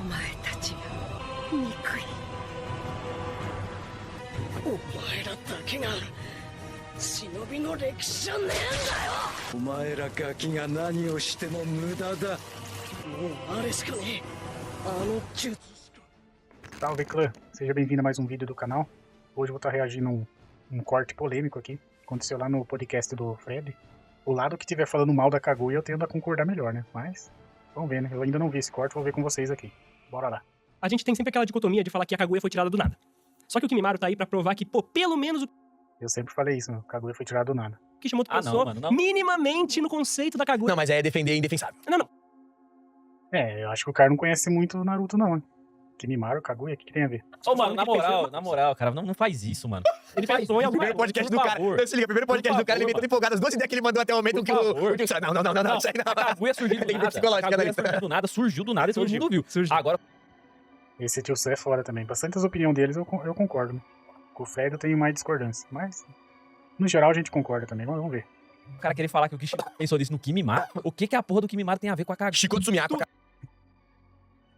前たちが憎い。お前らだけが忍びの歴史じゃねえんだよ。お前らガキが何をしても無駄だ。もうあれしかねえ。あの術しか。 Salve clã, seja bem-vindo a mais um vídeo do canal. Hoje eu vou estar reagindo a um corte polêmico aqui. Aconteceu lá no podcast do Fred. O lado que estiver falando mal da Kaguya eu tendo a concordar melhor, né? Mas, vamos ver, né? Eu ainda não vi esse corte, vou ver com vocês aqui. Bora lá. A gente tem sempre aquela dicotomia de falar que a Kaguya foi tirada do nada. Só que o Kimimaro tá aí pra provar que, pô, pelo menos o Eu sempre falei isso, meu. Kaguya foi tirado do nada. Kishimoto Ah, pensou não, mano, não. minimamente no conceito da Kaguya. Não, mas aí é defender indefensável. Não. É, eu acho que o cara não conhece muito o Naruto, não, né? Kimimaro, Kaguya, o que tem a ver? Ô, mano, falando que na moral, cara, não faz isso, mano. Ele pensou em alguma Primeiro podcast por do cara. favor. Não, se liga, primeiro podcast Por do cara, ele favor, vem todo empolgado. As duas ideias que ele mandou até o momento Por que favor. o Tio não, isso aí não. A Kaguya surgiu do Tem que ver nada. psicológico, A Kaguya analista. surgiu do nada e todo mundo viu. Surgiu. Agora, Esse tio Sam é fora também. Bastante as opiniões deles eu concordo, né? Com o Fred eu tenho mais discordância. Mas, no geral, a gente concorda também. Vamos ver. o cara querer falar que o Kishimoto pensou nisso no Kimimaro, o que a porra do Kimimaro tem a ver com a Kaguya? Shikoto Sumiato, cara.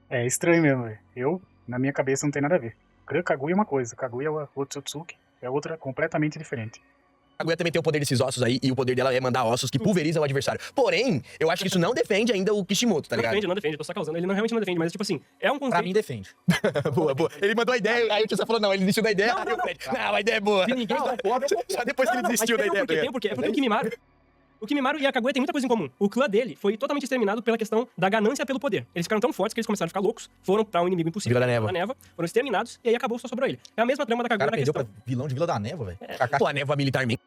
É estranho mesmo, velho. Na minha cabeça, não tem nada a ver. Kaguya é uma coisa, Kaguya é o Otsutsuki é outra completamente diferente. A Kaguya também tem o poder desses ossos aí, e o poder dela é mandar ossos que pulverizam o adversário. Porém, eu acho que isso não defende ainda o Kishimoto, tá ligado? Não defende, eu tô só causando. Ele realmente não defende, mas tipo assim, é um Pra conceito. mim, defende. Boa. Ele mandou a ideia, aí o tio Sam falou, não, ele desistiu da ideia. Aí o Fred, não, a ideia é boa. Se ninguém concorda, Só depois que ele desistiu da ideia. Tem um porquê. É porque o Kimimaro e a Kaguya têm muita coisa em comum. O clã dele foi totalmente exterminado pela questão da ganância pelo poder. Eles ficaram tão fortes que eles começaram a ficar loucos, foram pra um inimigo impossível, Vila da Neva, foram exterminados e aí acabou, só sobrou ele. É a mesma trama da o Kaguya cara na perdeu questão. pra vilão de Vila da Névoa, velho. Pô, a névoa militarmente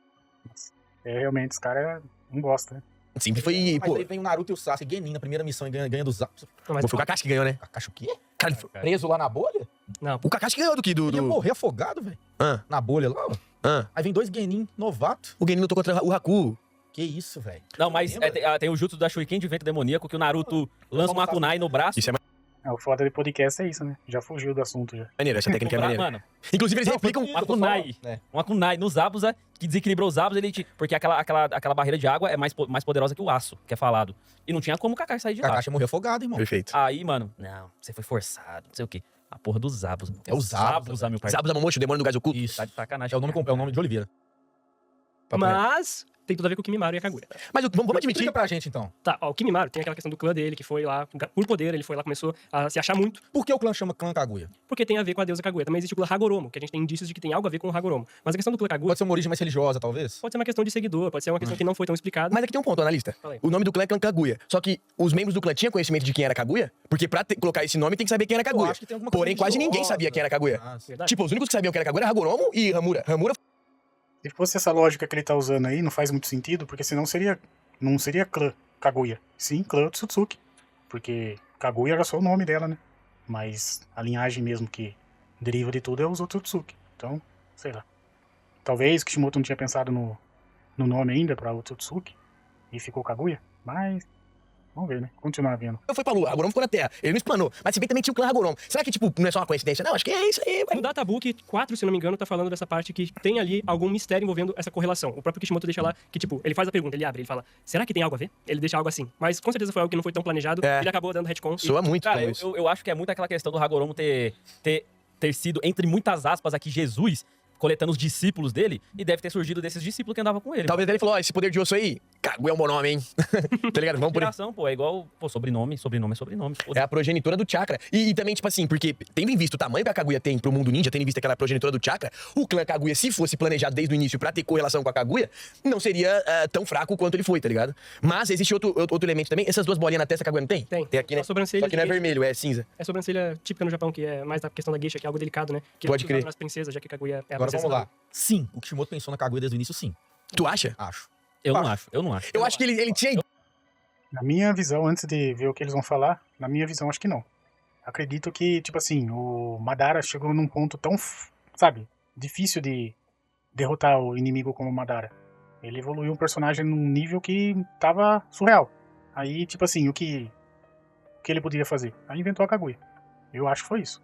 É, realmente, esse cara é um bosta, né? sempre foi, Mas pô... aí vem o Naruto e o Sasuke Genin na primeira missão e ganha dos Zaps. Não, mas, Foi o Kakashi que ganhou, né? Kakashi o quê? Cara, Preso lá na bolha? não, o Kakashi ganhou do que? Ele ia morrer afogado, velho. Ah, Na bolha lá, ó. ah. Aí vem dois Genin novato. O Genin lutou contra o Haku. Que isso, velho. Não, mas tem o jutsu da Shuriken de vento demoníaco que o Naruto lança uma kunai no braço. Isso é O foda de podcast é isso, né? Já fugiu do assunto, já. maneiro, essa técnica é maneira. Mano, Inclusive, eles replicam... uma kunai. É. Uma kunai no Zabuza que desequilibrou os Zabuza, porque aquela barreira de água é mais poderosa que o aço, que é falado. E não tinha como o Kakashi sair de lá. Kakashi morreu afogado, irmão. Perfeito. Aí, mano, não, você foi forçado, não sei o quê. A porra dos Zabuza. É o Zabuza, meu parceiro. Zabuza Momoshi, o demônio do gás oculto. Isso. Tá de sacanagem. É o nome de Oliveira. mas tem tudo a ver com o Kimimaro e a Kaguya. Mas vamos admitir... Explica pra gente, então. Tá, ó, o Kimimaro tem aquela questão do clã dele, que foi lá, por poder, ele foi lá, começou a se achar muito, Por que o clã chama clã Kaguya? porque tem a ver com a deusa Kaguya. Também existe o clã Hagoromo, que a gente tem indícios de que tem algo a ver com o Hagoromo. Mas a questão do clã Kaguya Pode ser uma origem mais religiosa, talvez? pode ser uma questão de seguidor, pode ser uma questão que não foi tão explicada. Mas aqui tem um ponto, analista. Fala aí. O nome do clã é clã Kaguya. Só que os membros do clã tinham conhecimento de quem era Kaguya? Porque pra colocar esse nome tem que saber quem era Eu Kaguya. acho que tem alguma coisa Porém, quase ninguém religiosa. sabia quem era Kaguya. Ah, sim. Verdade. Tipo, os únicos que sabiam quem era Kaguya era Hagoromo e Hamura. Hamura Se fosse essa lógica que ele tá usando aí, não faz muito sentido, porque senão não seria clã Kaguya. Sim, clã Otsutsuki. Porque Kaguya era só o nome dela, né? Mas a linhagem mesmo que deriva de tudo é os Otsutsuki. Então, sei lá. Talvez Kishimoto não tinha pensado no nome ainda pra Otsutsuki e ficou Kaguya, mas vamos ver, né? Continuar vendo. foi pra lua, Hagoromo ficou na Terra. Ele não explanou. Mas se bem também tinha o clã Hagoromo. Será que, tipo, não é só uma coincidência? Não, acho que é isso aí, No velho. Databook 4, se não me engano, tá falando dessa parte que tem ali algum mistério envolvendo essa correlação. O próprio Kishimoto deixa lá que, tipo, ele faz a pergunta, ele abre, ele fala, será que tem algo a ver? Ele deixa algo assim. Mas com certeza foi algo que não foi tão planejado, É. ele acabou dando retcon. Soa muito, Cara, então, isso. eu acho que é muito aquela questão do Hagoromo ter sido, entre muitas aspas aqui, Jesus, coletando os discípulos dele, e deve ter surgido desses discípulos que andavam com ele. Talvez ele falou, ó, esse poder de osso aí, Kaguya é um bom nome, hein? Tá ligado? Vamos por aí. Inspiração, pô, é igual, pô, sobrenome. Pô, É a progenitora do chakra. E também, tipo assim, porque tendo em vista o tamanho que a Kaguya tem pro mundo ninja, tendo em vista que ela é a progenitora do chakra, o clã Kaguya, se fosse planejado desde o início pra ter correlação com a Kaguya, não seria tão fraco quanto ele foi, tá ligado? Mas existe outro elemento também. Essas duas bolinhas na testa a Kaguya não tem? Tem. Tem aqui, né? A sobrancelha Só que não é de- vermelho, é cinza. É sobrancelha típica no Japão, que é mais da questão da geisha, que é algo delicado, né? Que Pode é crer. usado nas princesas, já que Kaguya é a Agora princesa vamos lá. Sim, o Kishimoto pensou na Kaguya desde o início, sim. Tu acha? Acho. eu não acho. Eu acho que ele tinha... Na minha visão, antes de ver o que eles vão falar, na minha visão, acho que não. Acredito que, tipo assim, o Madara chegou num ponto tão, sabe, difícil de derrotar o inimigo como o Madara. Ele evoluiu um personagem num nível que tava surreal. Aí, tipo assim, o que ele poderia fazer? Aí inventou a Kaguya. Eu acho que foi isso.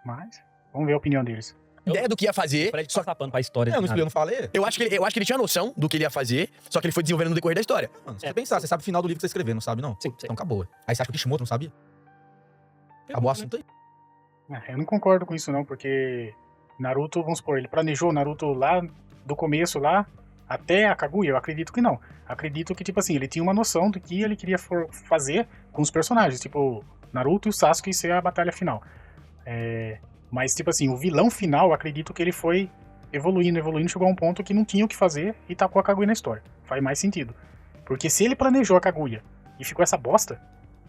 Mas, vamos ver a opinião deles. ideia do que ia fazer, Pra gente só passar pano pra história. Eu não de expliquei, eu nada. não falei? eu acho que ele tinha noção do que ele ia fazer, só que ele foi desenvolvendo no decorrer da história. Mano, se você pensar, você sabe o final do livro que você escreveu, não sabe, não? Sim, sim. Então acabou. Aí você acha que o Kishimoto não sabia? Acabou o assunto aí. Eu não concordo com isso não, porque Naruto, vamos supor, ele planejou Naruto lá do começo lá até a Kaguya? Eu acredito que não. Acredito que, tipo assim, ele tinha uma noção do que ele queria fazer com os personagens, tipo Naruto e o Sasuke ser a batalha final. Mas, tipo assim, o vilão final, eu acredito que ele foi evoluindo, chegou a um ponto que não tinha o que fazer e tacou a Kaguya na história. Faz mais sentido. Porque se ele planejou a Kaguya e ficou essa bosta,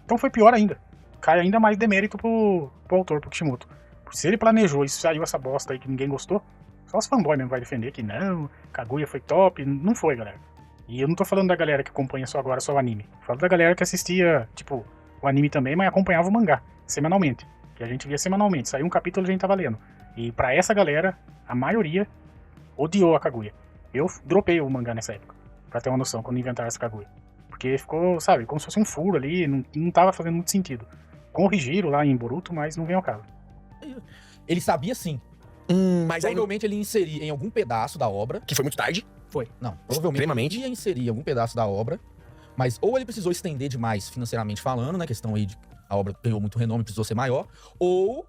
então foi pior ainda. Cai ainda mais demérito pro autor, pro Kishimoto. Se ele planejou e saiu essa bosta aí que ninguém gostou, só os fanboys mesmo vai defender que não, Kaguya foi top. Não foi, galera. E eu não tô falando da galera que acompanha só agora só o anime. Falo da galera que assistia, tipo, o anime também, mas acompanhava o mangá, semanalmente. Que a gente via semanalmente. Saiu um capítulo e a gente tava lendo. E pra essa galera, a maioria odiou a Kaguya. Eu dropei o mangá nessa época, pra ter uma noção, quando inventaram essa Kaguya. Porque ficou, sabe, como se fosse um furo ali, não tava fazendo muito sentido. Corrigiram lá em Boruto, mas não vem ao caso. Ele sabia sim. Mas aí Provavelmente ele ia inserir em algum pedaço da obra. que foi muito tarde. Não, provavelmente Extremamente. ele ia inserir em algum pedaço da obra. Mas ou ele precisou estender demais financeiramente falando, né? Questão aí de a obra ganhou muito renome e precisou ser maior. Ou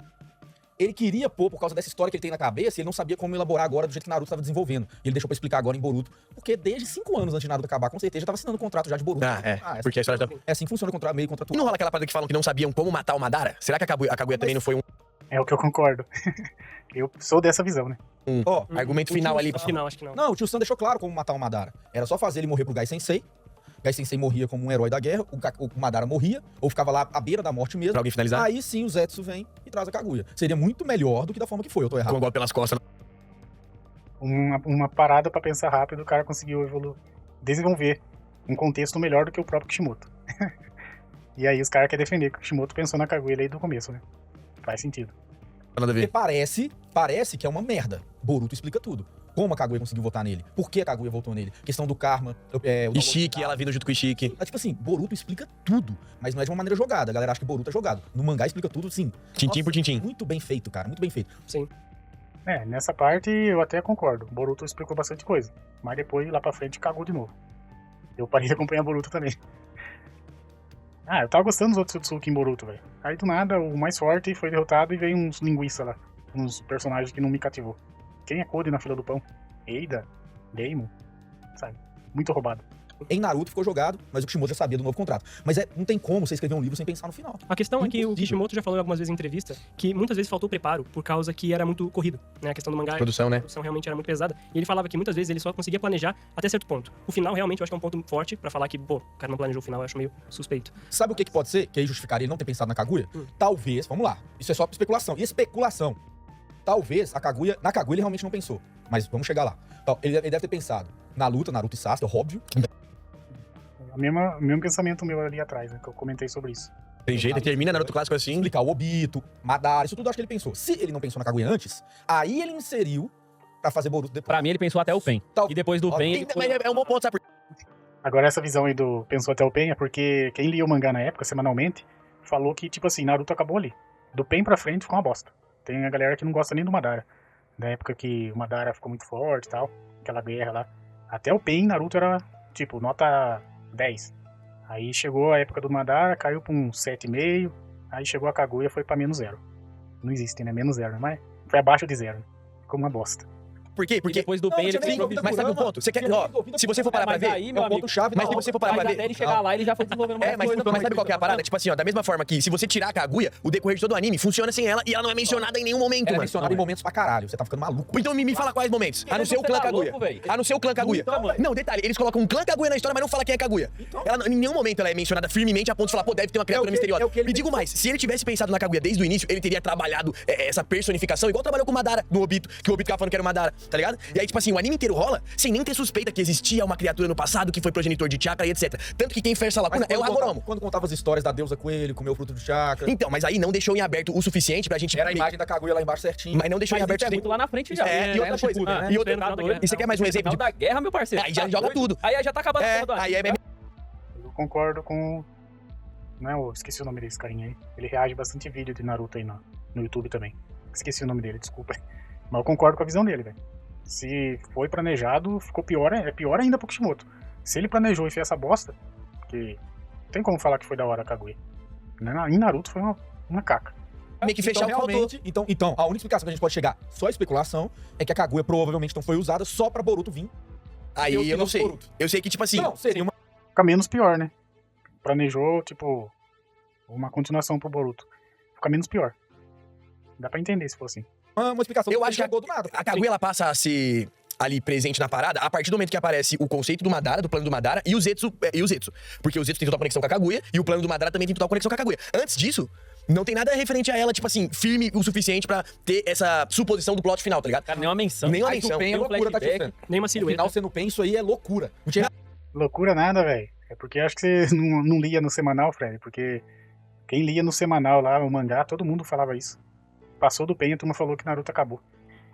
ele queria pôr, por causa dessa história que ele tem na cabeça, e ele não sabia como elaborar agora do jeito que Naruto estava desenvolvendo. E ele deixou pra explicar agora em Boruto. Porque desde 5 anos antes de Naruto acabar, com certeza, já tava assinando o contrato já de Boruto. Porque a história tá... É assim que funciona o contrato, meio E contratual. não rola aquela parada que falam que não sabiam como matar o Madara? Será que a Kaguya também não foi É o que eu concordo. Eu sou dessa visão, né? Ó, argumento final ali? Acho que não, acho que não. Não, o tio Sam deixou claro como matar o Madara. Era só fazer ele morrer pro Gai Sensei. Gai Sensei morria como um herói da guerra, o Madara morria, ou ficava lá à beira da morte mesmo. Pra alguém finalizar? Aí sim o Zetsu vem e traz a Kaguya. Seria muito melhor do que da forma que foi, eu tô Com errado. o golpe pelas costas. Uma parada pra pensar rápido, o cara conseguiu desenvolver um contexto melhor do que o próprio Kishimoto. E aí os caras querem defender que o Kishimoto pensou na Kaguya desde o começo, né? Faz sentido. Nada a Porque ver. parece que é uma merda. Boruto explica tudo. Como a Kaguya conseguiu votar nele? Por que a Kaguya votou nele? Questão do karma. O Ishiki, ela vindo junto com o Ishiki. Tipo assim, Boruto explica tudo, mas não é de uma maneira jogada. A galera acha que Boruto é jogado. No mangá explica tudo, sim. Tintim por tintim. Muito bem feito, cara. Muito bem feito. Sim. Nessa parte eu até concordo. Boruto explicou bastante coisa. Mas depois, lá pra frente, cagou de novo. Eu parei de acompanhar Boruto também. Eu tava gostando dos outros Otsutsuki em Boruto, velho. Aí do nada, o mais forte foi derrotado e veio uns linguiça lá. Uns personagens que não me cativou. Quem é Code na fila do pão? Eida, Daemon, sabe? Muito roubado. Em Naruto ficou jogado, mas o Kishimoto já sabia do novo contrato. Mas não tem como você escrever um livro sem pensar no final. A questão é que o Impossível. Kishimoto já falou algumas vezes em entrevista que muitas vezes faltou preparo por causa que era muito corrido, né? A questão do mangá, Produção, né? a produção realmente era muito pesada. E ele falava que muitas vezes ele só conseguia planejar até certo ponto. O final realmente eu acho que é um ponto forte pra falar que, o cara não planejou o final, eu acho meio suspeito. Sabe o que pode ser? Que aí justificaria ele não ter pensado na Kaguya? Talvez, vamos lá. Isso é só especulação. E especulação. Talvez na Kaguya ele realmente não pensou. Mas vamos chegar lá. Então, ele deve ter pensado na luta, Naruto e Sasuke, óbvio. O mesmo pensamento meu ali atrás, né? Que eu comentei sobre isso. Tem jeito, termina Naruto clássico assim. Explicar o Obito, Madara, isso tudo eu acho que ele pensou. Se ele não pensou na Kaguya antes, aí ele inseriu pra fazer Boruto depois. Pra mim, ele pensou até o Pen. Tal- E depois do Pen, ele Mas é um bom ponto, sabe por quê? Agora essa visão aí do pensou até o Pen é porque quem lia o mangá na época, semanalmente, falou que, tipo assim, Naruto acabou ali. Do Pen pra frente ficou uma bosta. Tem a galera que não gosta nem do Madara. Da época que o Madara ficou muito forte e tal, aquela guerra lá. Até o Pen, Naruto era, tipo, nota 10. Aí chegou a época do Madara, caiu pra um 7,5. Aí chegou a Kaguya, foi pra menos 0. Não existe, né? Menos 0, mas foi abaixo de 0. Ficou uma bosta. Por quê? E Porque... depois do Não, Pen, ele tinha nem fez dúvida, Mas sabe o ponto? Você quer... Ó, se você for parar pra Mas ver... aí, meu É o amigo, ponto-chave. Mas se você for parar pra mas ver... até ele chegar lá, ele já foi desenvolvendo mais Mas coisa. sabe qual que é a parada? Tipo assim, ó, da mesma forma que se você tirar a Kaguya, o decorrer de todo o anime funciona sem ela e ela não é mencionada em nenhum momento, Ela é mano. mencionada em momentos pra caralho. Você tá ficando maluco. Então me fala quais momentos. A não ser o você clã tá Kaguya. louco, velho? A não ser o clã Kaguya. Então, mano. Não, detalhe, eles colocam um clã Kaguya na história, mas não fala quem é Kaguya. Ela, em nenhum momento ela é mencionada firmemente a ponto de falar, pô, deve ter uma criatura misteriosa. é o que ele Me digo mais, se ele tivesse pensado na Kaguya desde o início, ele teria trabalhado essa personificação, igual trabalhou com o Madara no Obito, que o Obito ficava falando que era o Madara, tá ligado? E aí, tipo assim, o anime inteiro rola sem nem ter suspeita que existia uma criatura no passado que foi progenitor de chakra e etc. Tanto que quem fecha essa lacuna é o Hagoromo. Quando contava as histórias da deusa coelho, comeu o fruto do chakra. Então, mas aí não deixou em aberto o suficiente pra gente... Era a imagem da Kaguya lá embaixo certinho. Mas não deixou em Mas aberto... isso é muito lá na frente já. É, e outra coisa, Shippuden, e outra- no final da guerra. E você quer mais um exemplo No de... final da guerra, meu parceiro. Aí já Tá joga doido? tudo. Aí já tá acabando a porra do Aí anime. Eu concordo com... Não é, eu esqueci o nome desse carinha aí. Ele reage bastante vídeo de Naruto aí no YouTube também. Esqueci o nome dele, desculpa. Mas eu concordo com a visão dele, velho. Se foi planejado, ficou pior, é pior ainda pro Kishimoto. Se ele planejou e fez essa bosta, que não tem como falar que foi da hora a Kaguya. Em Naruto foi uma uma caca. Meio que fechar então, o que faltou. então, a única explicação que a gente pode chegar, só especulação, é que a Kaguya provavelmente não foi usada só pra Boruto vir. Aí Eu eu não sei sei. Boruto. Eu sei que, tipo assim, Não, seria uma... Fica menos pior, né? Planejou, tipo, uma continuação pro Boruto. Fica menos pior. Dá pra entender se for assim. uma explicação Eu que acho que jogou do nada. a Kaguya ela passa a ser ali presente na parada a partir do momento que aparece o conceito do Madara, do plano do Madara e o Zetsu. Porque o Zetsu tem total conexão com a Kaguya e o plano do Madara também tem total conexão com a Kaguya. Antes disso, não tem nada referente a ela, tipo assim, firme o suficiente pra ter essa suposição do plot final, tá ligado? Cara, nem uma menção. Nem uma Aí do menção. Pen é Tem um loucura, tá, flashback. tio? Nem uma No silhueta. final, sendo Pen, isso aí é loucura. Não tinha Loucura nada, velho. É porque acho que você não lia no semanal, Fred. Porque quem lia no semanal lá, o mangá, todo mundo falava isso. Passou do Pen, a turma falou que Naruto acabou.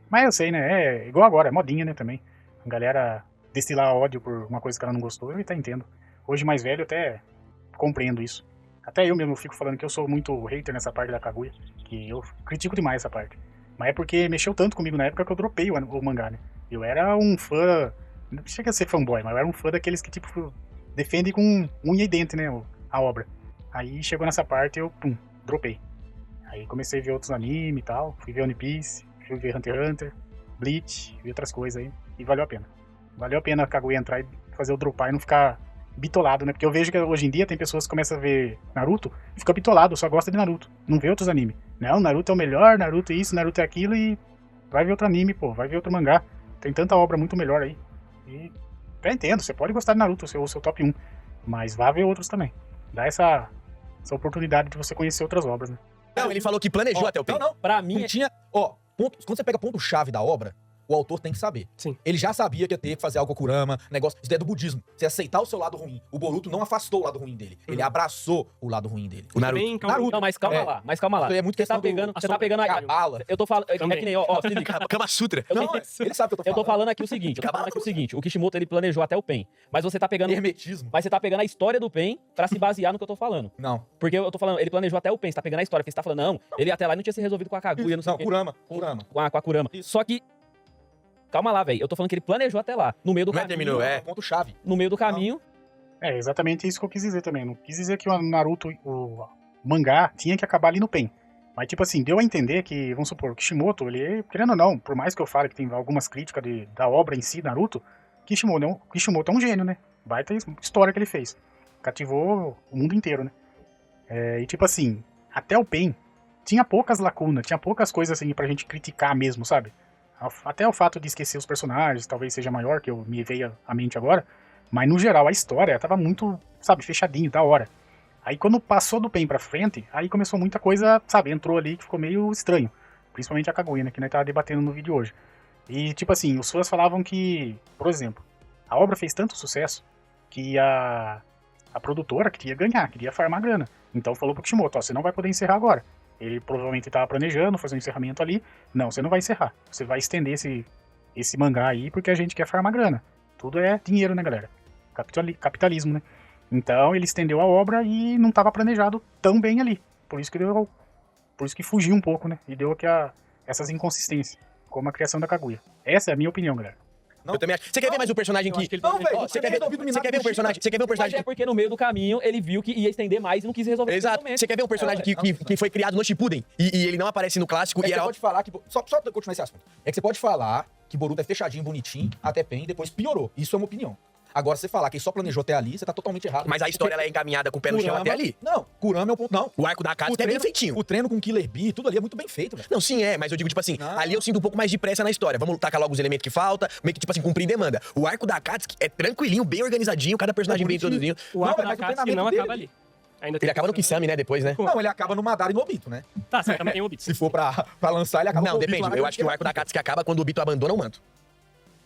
Mas eu sei, né? É igual agora, é modinha, né, também. A galera destilar ódio por uma coisa que ela não gostou, eu até entendo. Hoje, mais velho, eu até compreendo isso. Até eu mesmo fico falando que eu sou muito hater nessa parte da Kaguya, que eu critico demais essa parte. Mas é porque mexeu tanto comigo na época que eu dropei o mangá, né? Eu era um fã, não chega a ser fanboy, mas eu era um fã daqueles que, tipo, defendem com unha e dente, né, a obra. Aí chegou nessa parte eu, pum, dropei. Aí comecei a ver outros animes e tal, fui ver One Piece, fui ver Hunter x Hunter, Bleach, vi outras coisas aí, e valeu a pena. Valeu a pena a Kaguya entrar e fazer o dropar e não ficar bitolado, né? Porque eu vejo que hoje em dia tem pessoas que começam a ver Naruto e fica bitolado, só gosta de Naruto, não vê outros animes. Não, Naruto é o melhor, Naruto é isso, Naruto é aquilo e vai ver outro anime, pô, vai ver outro mangá. Tem tanta obra muito melhor aí. E eu entendo, você pode gostar de Naruto, o seu top 1, mas vá ver outros também. Dá essa oportunidade de você conhecer outras obras, né? Não, ele falou que planejou até o Pen. Não. Pra mim, Não tinha... Ó, quando você pega ponto-chave da obra, o autor tem que saber. Sim. Ele já sabia que ia ter que fazer algo com o Kurama, negócio... Isso daí é do budismo. Você aceitar o seu lado ruim. O Boruto não afastou o lado ruim dele. Ele abraçou o lado ruim dele. O Naruto. Bem, calma aí. Naruto. não, mas calma É. lá, mas calma lá. Isso aí é muito Você tá questão pegando, do... você tá pegando a Cabala. Eu tô falando, é Também. que nem, ó, se liga. Kama Sutra. Eu Não, tô- ele sabe o que eu tô Eu tô falando. falando aqui o seguinte, o Kishimoto ele planejou até o Pen, mas você tá pegando, Hermetismo. mas você tá pegando a história do Pen pra se basear no que eu tô falando. Não. Porque eu tô falando, ele planejou até o Pen, você tá pegando a história, porque você tá falando, não, ele até lá não tinha se resolvido com a Kaguya, não sei o quê, Kurama. com a Kurama. Só que calma lá, velho, eu tô falando que ele planejou até lá, no meio do Não é caminho, terminou, é. Ponto-chave. no meio do caminho, É exatamente isso que eu quis dizer também. Não quis dizer que o Naruto, o mangá, tinha que acabar ali no Pen. Mas, tipo assim, deu a entender que, vamos supor, o Kishimoto, ele, querendo ou não, por mais que eu fale que tem algumas críticas da obra em si, Naruto, Kishimoto é um gênio, né? Vai ter história que ele fez. Cativou o mundo inteiro, né? E, tipo assim, até o Pen tinha poucas lacunas, tinha poucas coisas, assim, pra gente criticar mesmo, sabe? Até o fato de esquecer os personagens, talvez seja maior, que eu me veio à mente agora. Mas, no geral, a história tava muito, sabe, fechadinho, da hora. Aí, quando passou do Pen pra frente, aí começou muita coisa, sabe, entrou ali que ficou meio estranho. Principalmente a Kaguya, né, que nós tava debatendo no vídeo hoje. E, tipo assim, os fãs falavam que, por exemplo, a obra fez tanto sucesso que a produtora queria ganhar, queria farmar grana. Então, falou pro Kishimoto, ó, você não vai poder encerrar agora. Ele provavelmente estava planejando fazer um encerramento ali. Não, você não vai encerrar. Você vai estender esse mangá aí porque a gente quer farmar grana. Tudo é dinheiro, né, galera? Capitalismo, né? Então ele estendeu a obra e não estava planejado tão bem ali. Por isso que fugiu um pouco, né? E deu aqui essas inconsistências, como a criação da Kaguya. Essa é a minha opinião, galera. Eu também acho. Você quer ver mais um personagem Eu que... acho que ele Não, planejou. velho, Você quer ver um personagem? Você quer ver um mas personagem é porque no meio do caminho ele viu que ia estender mais e não quis resolver Exato. finalmente. Você quer ver um personagem que foi criado no Shippuden e ele não aparece no clássico É e que você era... pode falar que... Só continuar esse assunto. É que você pode falar que Boruto é fechadinho, bonitinho, até Pen, e depois piorou. Isso é uma opinião. Agora, você falar que ele só planejou até ali, você tá totalmente errado. Mas a história ela é encaminhada com o pé no chão até ali. Não, Kurama é um ponto... Não. O arco da Akatsuki é bem feitinho. O treino com Killer Bee, tudo ali é muito bem feito, velho. Não, sim, mas eu digo, tipo assim, Não. ali eu sinto um pouco mais de pressa na história. Vamos tacar logo os elementos que falta, meio que, tipo assim, cumprir demanda. O arco da Akatsuki é tranquilinho, bem organizadinho, cada personagem bem bonitinho. introduzido. O arco Não, da mas o Akatsuki treinamento não dele- acaba ali. Ainda tem Ele acaba no Kisame, né, depois, né? Não, ele acaba no Madara e no Obito, né? Tá, certo, também tem o Obito. Se for pra lançar, ele acaba Não, no Obito depende. lá Eu na acho que o arco da Akatsuki acaba quando o Obito abandona o manto.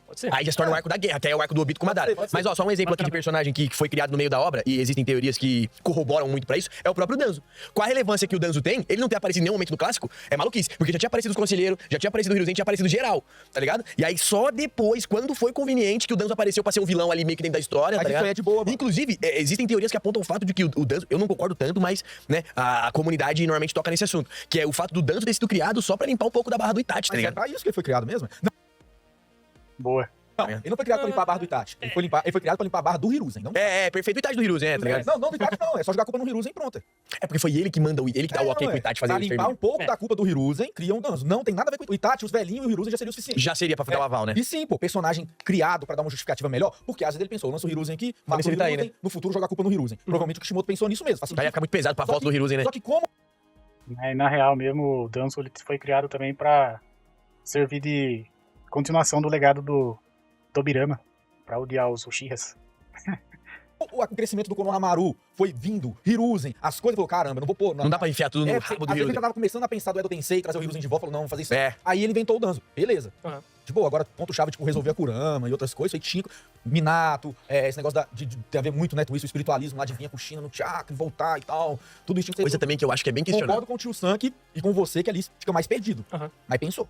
Pode ser. Aí já se torna o arco da guerra, que aí é o arco do Obito com o Madara. Pode ser. Mas, ó, só um exemplo aqui de personagem que foi criado no meio da obra, e existem teorias que corroboram muito pra isso, é o próprio Danzo. Com a relevância que o Danzo tem, ele não ter aparecido em nenhum momento no clássico, é maluquice. Porque já tinha aparecido os conselheiros, já tinha aparecido o Hiruzen, tinha aparecido geral, tá ligado? E aí só depois, quando foi conveniente, que o Danzo apareceu pra ser um vilão ali meio que dentro da história, Mas tá isso ligado? aí é de boa, mano. Inclusive, existem teorias que apontam o fato de que o Danzo, eu não concordo tanto, mas, né, a comunidade normalmente toca nesse assunto, que é o fato do Danzo ter sido criado só pra limpar um pouco da barra do Itachi, tá Mas é ligado? pra isso que ele foi criado mesmo. Não, Boa. Não, ele não foi criado pra limpar a barra do Itachi. Ele foi criado pra limpar a barra do Hiruzen, não? Perfeito o Itachi do Hiruzen, tá ligado? Não, do Itachi não. É só jogar a culpa no Hiruzen e pronto. É porque foi ele que manda ele que dá o ok pro Itachi fazer Pra isso. limpar um pouco da culpa do Hiruzen, cria um Danzo. Não tem nada a ver com o Itachi, os velhinhos e o Hiruzen já seria o suficiente. Já seria pra ficar o aval, né? E sim, pô, personagem criado pra dar uma justificativa melhor, porque às vezes ele pensou, lança o Hiruzen aqui, mata o ele tá aí, Hiruzen, no futuro joga a culpa no Hiruzen. Provavelmente o Kishimoto pensou nisso mesmo. Faz Aí sentido. ia ficar muito pesado pra Só volta que- do Hiruzen, né? Só que como Na real mesmo, o Danzo ele foi criado também pra servir de continuação do legado do Tobirama, pra odiar os Uchihas. o crescimento do Konohamaru foi vindo, Hiruzen, as coisas, falou, caramba, eu não vou pôr... Não dá pra enfiar tudo no É, rabo do às vezes ele Hiruzen. já tava começando a pensar do Edo Tensei, trazer o Hiruzen de volta, falou, não, vamos fazer isso. É. Aí ele inventou o Danzo, beleza. Aham. De boa, agora ponto-chave, tipo, resolver a Kurama e outras coisas, aí tinha Minato, esse negócio de ter a ver muito, né, com isso, o espiritualismo lá de vir a Kushina no chakra e voltar e tal, tudo isso tinha que Coisa também que eu acho que é bem questionável. Concordo com o Tio Sank e com você que ali fica mais perdido. Aham. Mas pensou.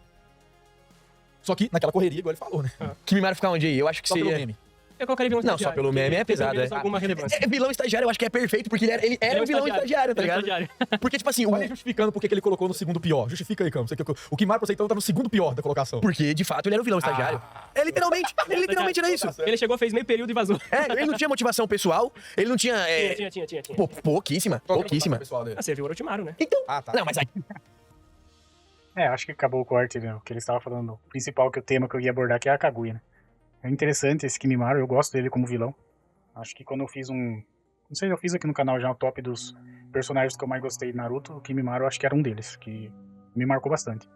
Só que naquela correria, igual ele falou, né? Kimimaro ficar onde aí? Eu acho que Só pelo seria... meme. Eu colocaria vilão Não, só estagiário, pelo porque meme é tem pelo pesado, menos é. alguma relevância. Vilão estagiário, eu acho que é perfeito, porque ele era um vilão estagiário, tá ligado? Estagiário. Porque, tipo assim, Olha ele justificando porque que ele colocou no segundo pior. Justifica aí, Campos. O Kimaro, pra você, então, tá no segundo pior da colocação. porque, de fato, ele era um vilão estagiário. É literalmente era isso. Ele chegou, fez meio período e vazou. Ele não tinha motivação pessoal, ele não tinha... Tinha. Pouquíssima. Pessoal dele. Ah, você viu o Orochimaru, né? Então... Ah, tá. Não, mas aí... Acho que acabou o corte, né? O que eles estavam falando. O principal, que o tema que eu ia abordar, que é a Kaguya, né? É interessante esse Kimimaro, eu gosto dele como vilão. Acho que quando eu fiz não sei, eu fiz aqui no canal já o top dos personagens que eu mais gostei de Naruto, o Kimimaro acho que era um deles, que me marcou bastante.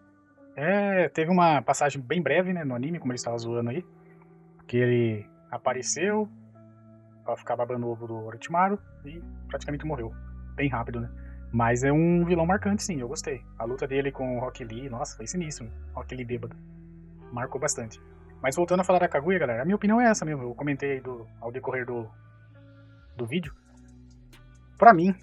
Teve uma passagem bem breve, né, no anime, como ele estava zoando aí, que ele apareceu pra ficar babando o ovo do Orochimaru e praticamente morreu. Bem rápido, né? Mas é um vilão marcante, sim, eu gostei. A luta dele com o Rock Lee, nossa, foi sinistro, né? Rock Lee bêbado. Marcou bastante. Mas voltando a falar da Kaguya, galera, a minha opinião é essa mesmo. Eu comentei aí ao decorrer do vídeo. Pra mim,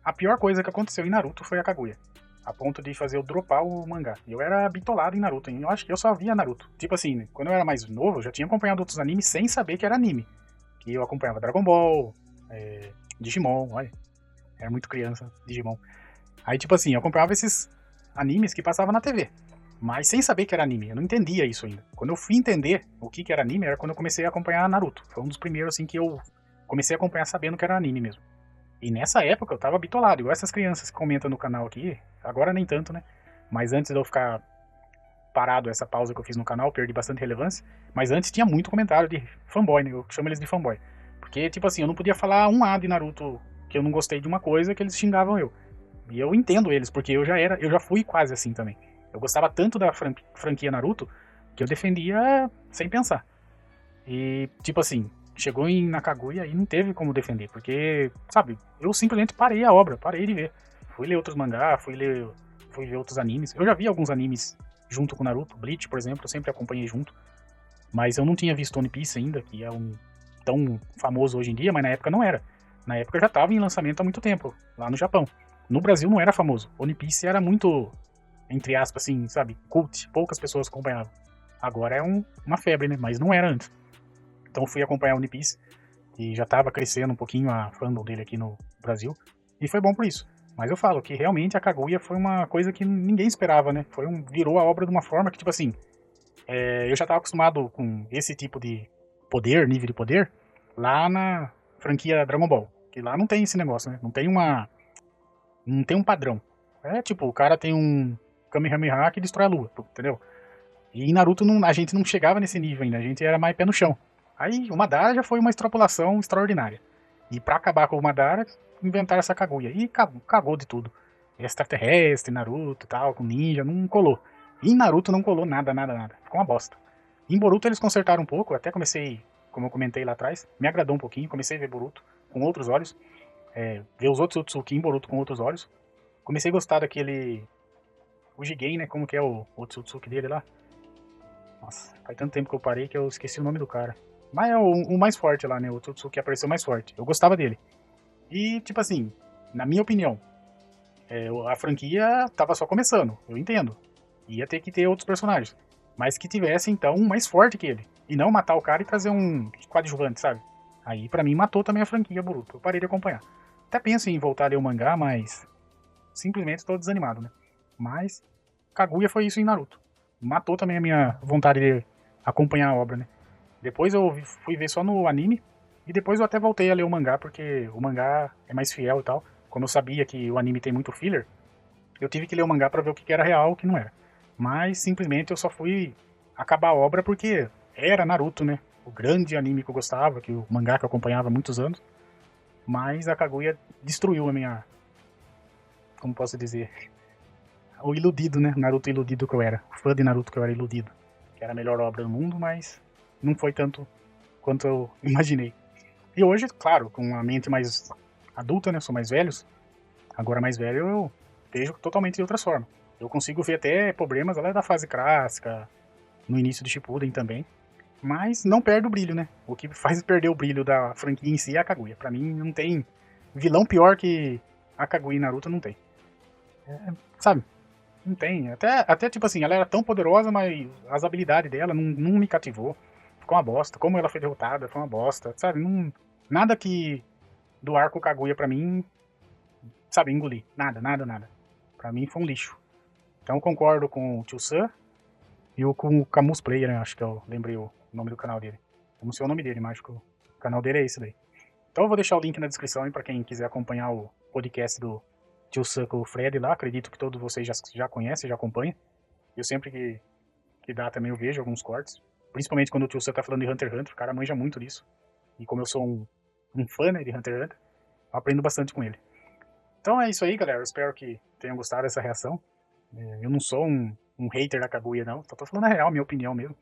a pior coisa que aconteceu em Naruto foi a Kaguya. A ponto de fazer eu dropar o mangá. Eu era bitolado em Naruto, hein? Eu acho que eu só via Naruto. Tipo assim, né? Quando eu era mais novo, eu já tinha acompanhado outros animes sem saber que era anime. Que eu acompanhava Dragon Ball, Digimon, olha. Era muito criança, Digimon. Aí, tipo assim, eu acompanhava esses animes que passavam na TV. Mas sem saber que era anime, eu não entendia isso ainda. Quando eu fui entender o que era anime, era quando eu comecei a acompanhar Naruto. Foi um dos primeiros, assim, que eu comecei a acompanhar sabendo que era anime mesmo. E nessa época eu tava bitolado, igual essas crianças que comentam no canal aqui, agora nem tanto, né? Mas antes de eu ficar parado, essa pausa que eu fiz no canal, perdi bastante relevância. Mas antes tinha muito comentário de fanboy, né? Eu chamo eles de fanboy. Porque, tipo assim, eu não podia falar um A de Naruto que eu não gostei de uma coisa que eles xingavam eu. E eu entendo eles, porque eu já fui quase assim também. Eu gostava tanto da franquia Naruto que eu defendia sem pensar. E, tipo assim, chegou na Kaguya e não teve como defender, porque, sabe, eu simplesmente parei a obra, parei de ver. Fui ler outros mangá, fui ver outros animes. Eu já vi alguns animes junto com Naruto, Bleach, por exemplo, eu sempre acompanhei junto. Mas eu não tinha visto One Piece ainda, que é tão famoso hoje em dia, mas na época não era. Na época já estava em lançamento há muito tempo, lá no Japão. No Brasil não era famoso. One Piece era muito, entre aspas, assim, sabe, cult. Poucas pessoas acompanhavam. Agora é uma febre, né? Mas não era antes. Então eu fui acompanhar One Piece, e já estava crescendo um pouquinho a fandom dele aqui no Brasil. E foi bom por isso. Mas eu falo que realmente a Kaguya foi uma coisa que ninguém esperava, né? Virou a obra de uma forma que, tipo assim, eu já estava acostumado com esse tipo de poder, nível de poder, lá na franquia Dragon Ball. Que lá não tem esse negócio, né? Não tem um padrão. É tipo, o cara tem um Kamehameha que destrói a lua, entendeu? E em Naruto a gente não chegava nesse nível ainda, a gente era mais pé no chão. Aí o Madara já foi uma extrapolação extraordinária. E pra acabar com o Madara, inventaram essa Kaguya. E cagou de tudo. Extraterrestre, Naruto e tal, com ninja, não colou. E em Naruto não colou nada. Ficou uma bosta. Em Boruto eles consertaram um pouco, até comecei, como eu comentei lá atrás, me agradou um pouquinho, comecei a ver Boruto com outros olhos. Ver os outros Otsutsuki em Boruto com outros olhos. Comecei a gostar daquele... O Jigen, né? Como que é o Otsutsuki dele lá? Nossa, faz tanto tempo que eu parei que eu esqueci o nome do cara. Mas é o mais forte lá, né? O Otsutsuki que apareceu mais forte. Eu gostava dele. E, tipo assim, na minha opinião, a franquia tava só começando. Eu entendo. Ia ter que ter outros personagens. Mas que tivesse, então, um mais forte que ele. E não matar o cara e trazer um coadjuvante, sabe? Aí, pra mim, matou também a franquia Boruto. Eu parei de acompanhar. Até penso em voltar a ler o mangá, mas... simplesmente estou desanimado, né? Mas Kaguya foi isso em Naruto. Matou também a minha vontade de acompanhar a obra, né? Depois eu fui ver só no anime, e depois eu até voltei a ler o mangá, porque o mangá é mais fiel e tal. Como eu sabia que o anime tem muito filler, eu tive que ler o mangá pra ver o que era real e o que não era. Mas simplesmente eu só fui acabar a obra porque era Naruto, né? O grande anime que eu gostava, que o mangá que eu acompanhava há muitos anos. Mas a Kaguya destruiu a minha... Como posso dizer? O iludido, né? Naruto iludido que eu era. O fã de Naruto que eu era iludido. Que era a melhor obra do mundo, mas não foi tanto quanto eu imaginei. E hoje, claro, com a mente mais adulta, né? Sou mais velhos. Agora mais velho, eu vejo totalmente de outra formas. Eu consigo ver até problemas lá da fase clássica, no início de Shippuden também. Mas não perde o brilho, né? O que faz perder o brilho da franquia em si é a Kaguya. Pra mim, não tem vilão pior que a Kaguya em Naruto, não tem. Sabe? Não tem. Até tipo assim, ela era tão poderosa, mas as habilidades dela não me cativou. Ficou uma bosta. Como ela foi derrotada, foi uma bosta. Sabe? Nada que do arco Kaguya pra mim, sabe, engolir. Nada. Pra mim foi um lixo. Então eu concordo com o Tio Sam e com o Camus Player, né? Acho que eu lembrei o nome do canal dele. Eu não sei o nome dele, mas acho que o canal dele é esse daí. Então eu vou deixar o link na descrição aí pra quem quiser acompanhar o podcast do Tio Sam com o Fred lá. Acredito que todos vocês já conhecem, já acompanham. Eu sempre que dá também eu vejo alguns cortes. Principalmente quando o Tio Sam tá falando de Hunter x Hunter. O cara manja muito disso. E como eu sou um fã, né, de Hunter x Hunter, eu aprendo bastante com ele. Então é isso aí, galera. Eu espero que tenham gostado dessa reação. Eu não sou um hater da Kaguya, não. Só tô falando a real, minha opinião mesmo.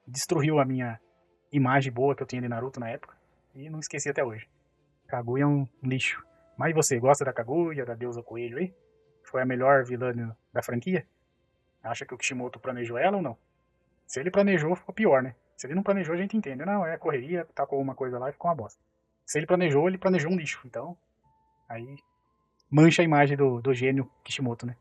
Destruiu a minha imagem boa que eu tinha de Naruto na época. E não esqueci até hoje. Kaguya é um lixo. Mas você gosta da Kaguya, da deusa coelho aí? Foi a melhor vilã da franquia? Acha que o Kishimoto planejou ela ou não? Se ele planejou, ficou pior, né? Se ele não planejou, a gente entende. Não, é correria, tacou uma coisa lá e ficou uma bosta. Se ele planejou um lixo. Então, aí mancha a imagem do gênio Kishimoto, né?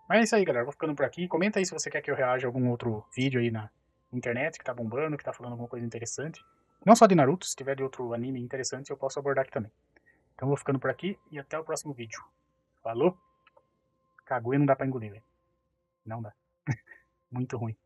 Mas é isso aí, galera. Vou ficando por aqui. Comenta aí se você quer que eu reaja a algum outro vídeo aí na internet que tá bombando, que tá falando alguma coisa interessante. Não só de Naruto, se tiver de outro anime interessante, eu posso abordar aqui também. Então vou ficando por aqui e até o próximo vídeo. Falou? Kaguya não dá pra engolir, velho. Não dá. Muito ruim.